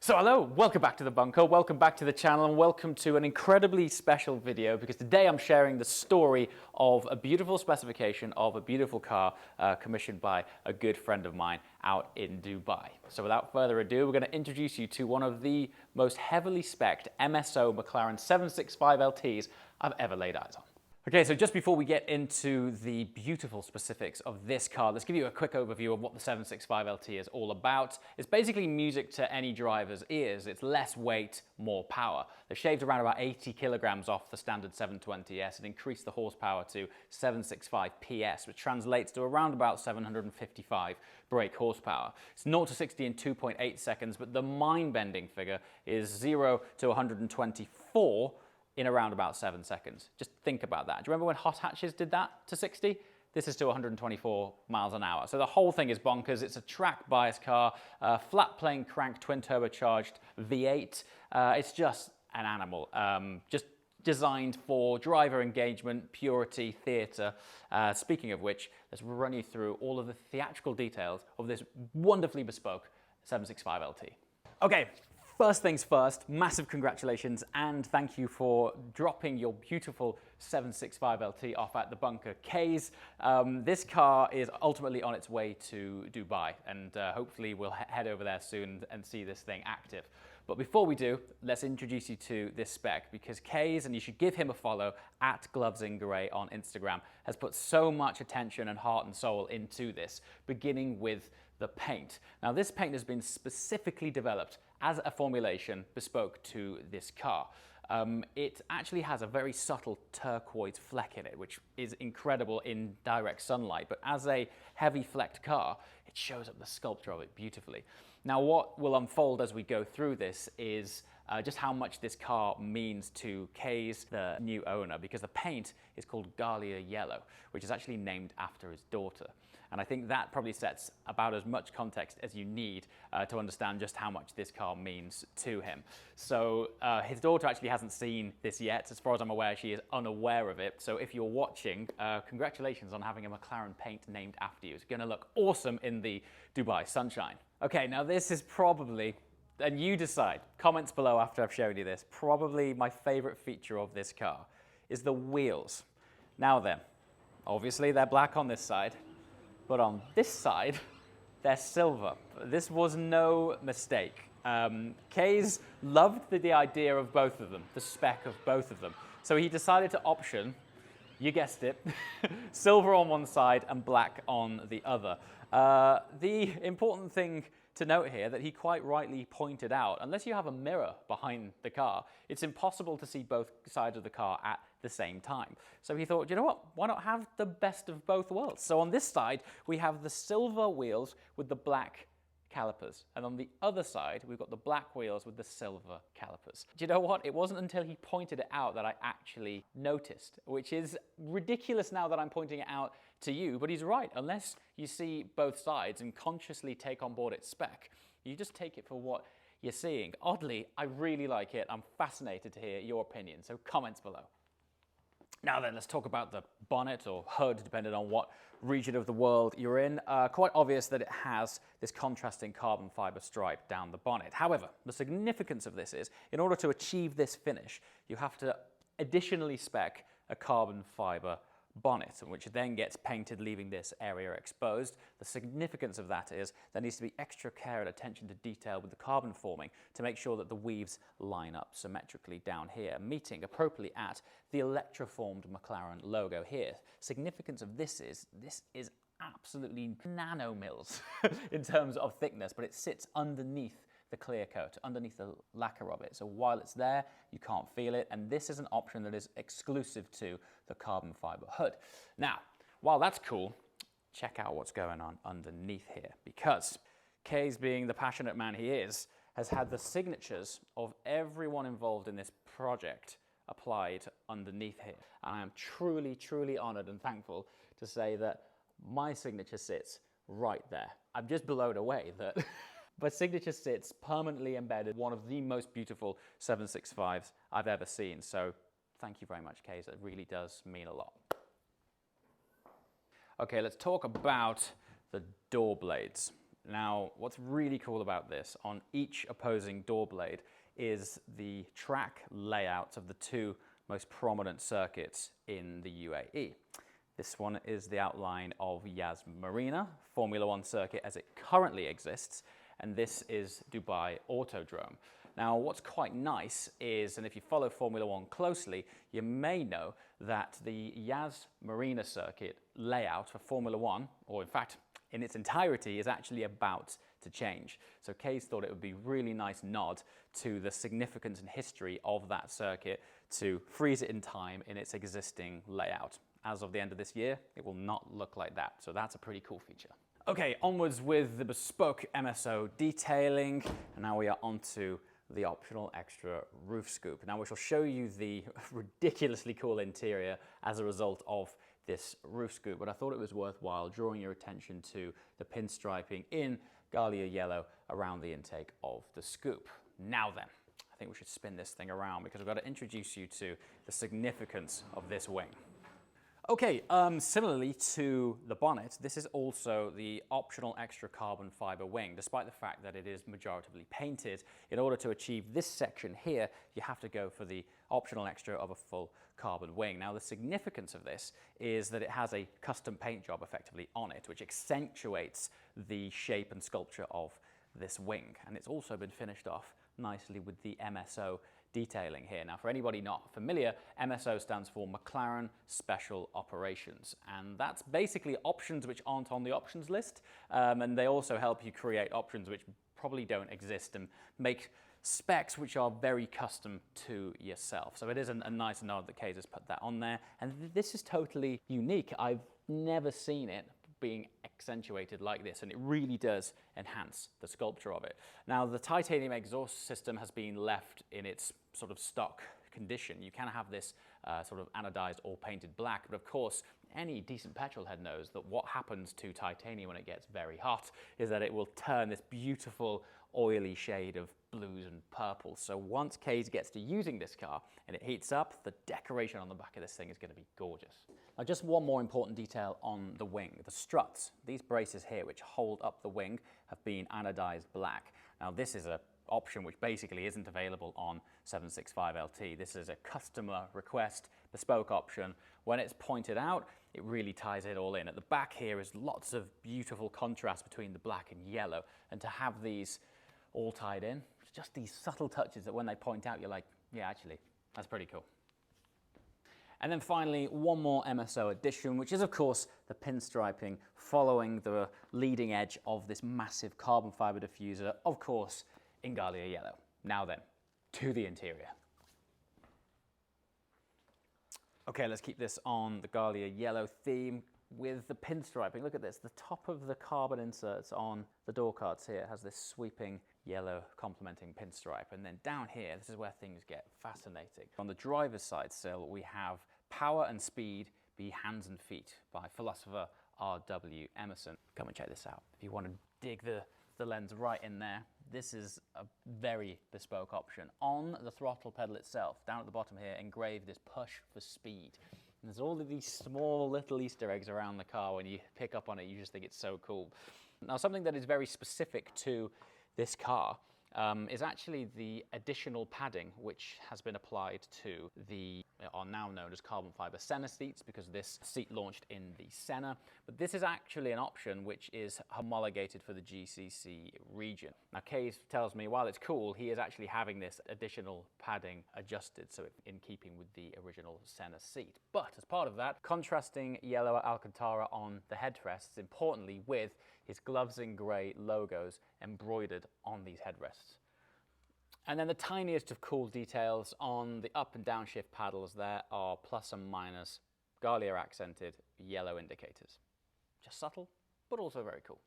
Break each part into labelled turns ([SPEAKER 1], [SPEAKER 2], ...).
[SPEAKER 1] So hello, welcome back to the bunker, welcome back to the channel, and welcome to an incredibly special video because today I'm sharing the story of a beautiful specification of a beautiful car commissioned by a good friend of mine out in Dubai. So without further ado, we're going to introduce you to one of the most heavily spec'd MSO McLaren 765LTs I've ever laid eyes on. Okay, so just before we get into the beautiful specifics of this car, let's give you a quick overview of what the 765LT is all about. It's basically music to any driver's ears. It's less weight, more power. They've shaved around about 80 kilograms off the standard 720S and increased the horsepower to 765 PS, which translates to around about 755 brake horsepower. It's 0 to 60 in 2.8 seconds, but the mind-bending figure is 0 to 124 in around about 7 seconds. Just think about that. Do you remember when hot hatches did that to 60? This is to 124 miles an hour. So the whole thing is bonkers. It's a track bias car, flat plane crank twin turbocharged V8. It's just an animal, just designed for driver engagement, purity, theatre. Speaking of which, let's run you through all of the theatrical details of this wonderfully bespoke 765LT. Okay. First things first, massive congratulations and thank you for dropping your beautiful 765LT off at the bunker K's. This car is ultimately on its way to Dubai and hopefully we'll head over there soon and see this thing active. But before we do, let's introduce you to this spec because K's, and you should give him a follow, at @GlovesInGrey on Instagram, has put so much attention and heart and soul into this, beginning with the paint. Now this paint has been specifically developed as a formulation bespoke to this car. It actually has a very subtle turquoise fleck in it, which is incredible in direct sunlight, but as a heavy flecked car, it shows up the sculpture of it beautifully. Now what will unfold as we go through this is just how much this car means to K's, the new owner, because the paint is called Galia Yellow, which is actually named after his daughter. And I think that probably sets about as much context as you need to understand just how much this car means to him. So his daughter actually hasn't seen this yet. As far as I'm aware, she is unaware of it. So if you're watching, congratulations on having a McLaren paint named after you. It's going to look awesome in the Dubai sunshine. Okay, now this is probably, and you decide, comments below after I've shown you this, probably my favorite feature of this car is the wheels. Now then, obviously they're black on this side, but on this side, they're silver. This was no mistake. K's loved the idea of both of them, the spec of both of them. So he decided to option, you guessed it, silver on one side and black on the other. The important thing to note here that he quite rightly pointed out, unless you have a mirror behind the car, it's impossible to see both sides of the car at the same time. So he thought, you know what, why not have the best of both worlds? So on this side, we have the silver wheels with the black calipers. And on the other side, we've got the black wheels with the silver calipers. Do you know what? It wasn't until he pointed it out that I actually noticed, which is ridiculous now that I'm pointing it out to you, but he's right. Unless you see both sides and consciously take on board its spec, you just take it for what you're seeing. Oddly, I really like it. I'm fascinated to hear your opinion, so comments below. Now then, let's talk about the bonnet or hood, depending on what region of the world you're in. Quite obvious that it has this contrasting carbon fiber stripe down the bonnet. However, the significance of this is, in order to achieve this finish, you have to additionally spec a carbon fiber bonnet, which then gets painted, leaving this area exposed. The significance of that is there needs to be extra care and attention to detail with the carbon forming to make sure that the weaves line up symmetrically down here, meeting appropriately at the electroformed McLaren logo here. Significance of this is absolutely nanomils in terms of thickness, but it sits underneath the clear coat, underneath the lacquer of it. So while it's there, you can't feel it. And this is an option that is exclusive to the carbon fiber hood. Now, while that's cool, check out what's going on underneath here, because K's, being the passionate man he is, has had the signatures of everyone involved in this project applied underneath here. And I am truly, truly honored and thankful to say that my signature sits right there. I'm just blown away that but signature sits permanently embedded, one of the most beautiful 765s I've ever seen. So thank you very much, K's. It really does mean a lot. Okay, let's talk about the door blades. Now, what's really cool about this, on each opposing door blade is the track layouts of the two most prominent circuits in the UAE. This one is the outline of Yas Marina, Formula One circuit as it currently exists, and this is Dubai Autodrome. Now, what's quite nice is, and if you follow Formula One closely, you may know that the Yas Marina circuit layout for Formula One, or in fact, in its entirety, is actually about to change. So Kay's thought it would be a really nice nod to the significance and history of that circuit to freeze it in time in its existing layout. As of the end of this year, it will not look like that. So that's a pretty cool feature. Okay, onwards with the bespoke MSO detailing. And now we are onto the optional extra roof scoop. Now we shall show you the ridiculously cool interior as a result of this roof scoop, but I thought it was worthwhile drawing your attention to the pinstriping in Gallia yellow around the intake of the scoop. Now then, I think we should spin this thing around because I've got to introduce you to the significance of this wing. Okay, similarly to the bonnet, this is also the optional extra carbon fiber wing. Despite the fact that it is majoritively painted, in order to achieve this section here, you have to go for the optional extra of a full carbon wing. Now, the significance of this is that it has a custom paint job effectively on it, which accentuates the shape and sculpture of this wing. And it's also been finished off nicely with the MSO detailing here. Now, for anybody not familiar, MSO stands for McLaren Special Operations, and that's basically options which aren't on the options list, and they also help you create options which probably don't exist and make specs which are very custom to yourself. So it is a nice nod that Kay's has put that on there, and this is totally unique. I've never seen it being accentuated like this, and it really does enhance the sculpture of it. Now, the titanium exhaust system has been left in its sort of stock condition. You can have this sort of anodized or painted black, but of course, any decent petrol head knows that what happens to titanium when it gets very hot is that it will turn this beautiful oily shade of blues and purples. So once Kay's gets to using this car and it heats up, the decoration on the back of this thing is going to be gorgeous. Now, just one more important detail on the wing. The struts, these braces here which hold up the wing, have been anodized black. Now, this is a option which basically isn't available on 765LT. This is a customer request, bespoke option. When it's pointed out, it really ties it all in. At the back here is lots of beautiful contrast between the black and yellow, and to have these all tied in, just these subtle touches that when they point out, you're like, yeah, actually, that's pretty cool. And then finally, one more MSO addition, which is of course the pinstriping following the leading edge of this massive carbon fiber diffuser, of course, in Gallia yellow. Now then, to the interior. Okay, let's keep this on the Gallia yellow theme with the pinstriping. Look at this, the top of the carbon inserts on the door cards here has this sweeping yellow complementing pinstripe. And then down here, this is where things get fascinating. On the driver's side still, we have Power and Speed Be Hands and Feet by philosopher R.W. Emerson. Come and check this out. If you want to dig the lens right in there, this is a very bespoke option. On the throttle pedal itself, down at the bottom here, engraved is Push for Speed. And there's all of these small little Easter eggs around the car. When you pick up on it, you just think it's so cool. Now, something that is very specific to this car is actually the additional padding which has been applied to the are now known as carbon fiber Senna seats, because this seat launched in the Senna. But this is actually an option which is homologated for the GCC region. Now, Kay tells me while it's cool, he is actually having this additional padding adjusted so in keeping with the original Senna seat. But as part of that, contrasting yellow Alcantara on the headrests, importantly with his gloves in grey logos embroidered on these headrests. And then the tiniest of cool details on the up and downshift paddles there are plus and minus Gallia accented yellow indicators. Just subtle, but also very cool.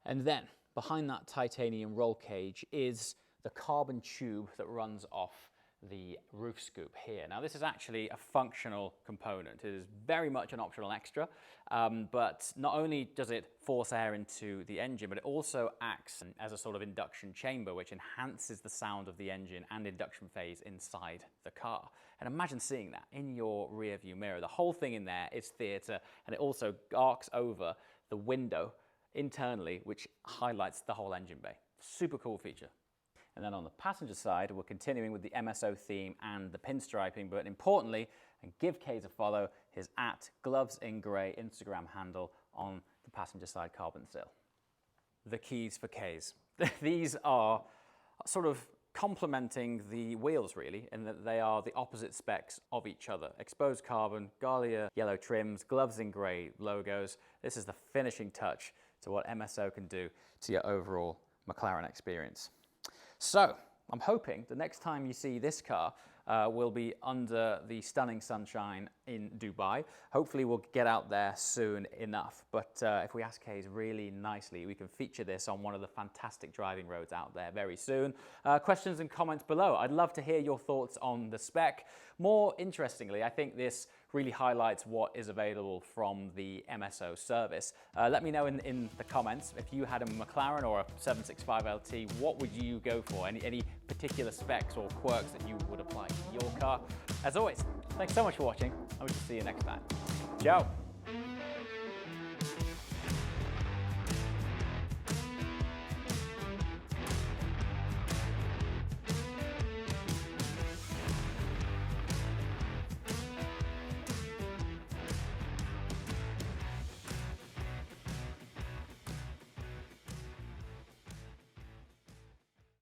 [SPEAKER 1] And then behind that titanium roll cage is the carbon tube that runs off the roof scoop here. Now, this is actually a functional component. It is very much an optional extra, but not only does it force air into the engine, but it also acts as a sort of induction chamber, which enhances the sound of the engine and induction phase inside the car. And imagine seeing that in your rear view mirror. The whole thing in there is theatre, and it also arcs over the window internally, which highlights the whole engine bay. Super cool feature. And then on the passenger side, we're continuing with the MSO theme and the pinstriping, but importantly, and give Kays a follow, his @glovesingrey Instagram handle on the passenger side carbon steel. The keys for Kays. These are sort of complementing the wheels really, in that they are the opposite specs of each other. Exposed carbon, Gallia yellow trims, gloves in grey logos. This is the finishing touch to what MSO can do to your overall McLaren experience. So I'm hoping the next time you see this car will be under the stunning sunshine in Dubai. Hopefully we'll get out there soon enough. But if we ask Kays really nicely, we can feature this on one of the fantastic driving roads out there very soon. Questions and comments below. I'd love to hear your thoughts on the spec. More interestingly, I think this really highlights what is available from the MSO service. Let me know in the comments if you had a McLaren or a 765LT, what would you go for? Any particular specs or quirks that you would apply to your car? As always, thanks so much for watching. I hope to see you next time. Ciao.